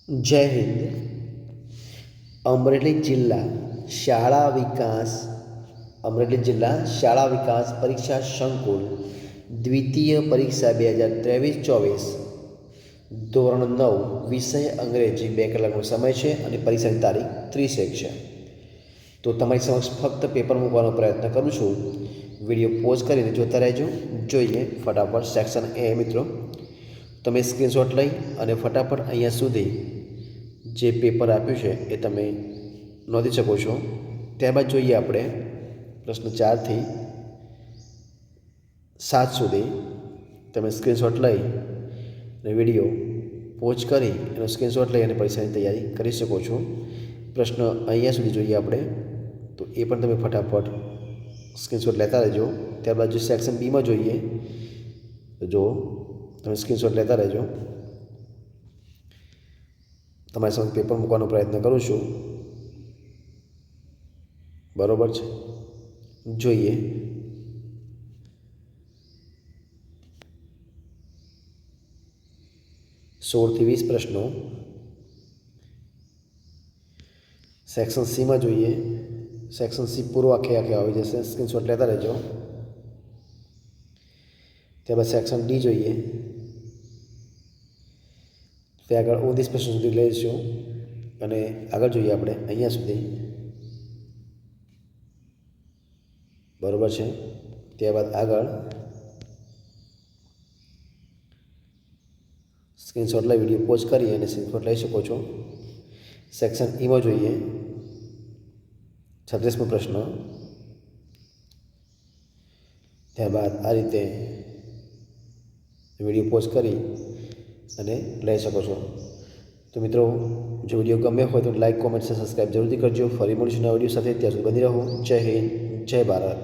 જય હિન્દ. અમરેલી જિલ્લા શાળા વિકાસ અમરેલી જિલ્લા શાળા વિકાસ પરીક્ષા સંકુલ દ્વિતીય પરીક્ષા 2023-24 ધોરણ 9 વિષય અંગ્રેજી 2 કલાકનો સમય છે અને પરીક્ષાની તારીખ 30 છે. તો તમારી સમક્ષ ફક્ત પેપર મૂકવાનો પ્રયત્ન કરું છું. વિડીયો પોઝ કરીને જોતા રહેજો. જોઈએ ફટાફટ સેક્શન એ. મિત્રો, તમે સ્ક્રીનશોટ લઈ અને ફટાફટ અહીંયા સુધી જે પેપર આપ્યું છે એ તમે નોંધી શકો છો. ત્યારબાદ જોઈએ આપણે પ્રશ્ન 4 થી 7 સુધી. તમે સ્ક્રીનશોટ લઈ અને વિડીયો પોઝ કરી એનો સ્ક્રીનશોટ લઈ અને પરીક્ષાની તૈયારી કરી શકો છો. પ્રશ્ન અહીંયા સુધી જોઈએ આપણે, તો એ પણ તમે ફટાફટ સ્ક્રીનશોટ લેતા રહેજો. ત્યારબાદ જો સેક્શન બીમાં જોઈએ તો જો તમે સ્ક્રીનશોટ લેતા રહેજો. તમારી સામે પેપર મૂકવાનો પ્રયત્ન કરું છું. બરાબર છે, જોઈએ. સોળથી 20 પ્રશ્નો. સેક્શન સીમાં જોઈએ. સેક્શન સી પૂરો આખે આવી જશે. સ્ક્રીનશોટ લેતા રહેજો. ત્યારબાદ સેક્શન ડી જોઈએ. ત્યાં આગળ 29 પ્રશ્નો સુધી લઈશું અને આગળ જોઈએ આપણે અહીંયા સુધી. બરાબર છે. ત્યારબાદ આગળ સ્ક્રીનશોટ લઈ વિડીયો પોઝ કરી અને સ્ક્રીનશોટ લઈ શકો છો. સેક્શન ઈમાં જોઈએ 36મો પ્રશ્ન. ત્યારબાદ આ રીતે વિડીયો પોઝ કરી અને લઈ શકો છો. તો મિત્રો, જો વિડીયો ગમ્યો હોય તો લાઈક, કોમેન્ટ, સબસ્ક્રાઈબ જરૂરથી કરજો. ફરી મળીશું નવા વિડીયો સાથે. ત્યાં સુધી બની રહો. જય હિન્દ, જય ભારત.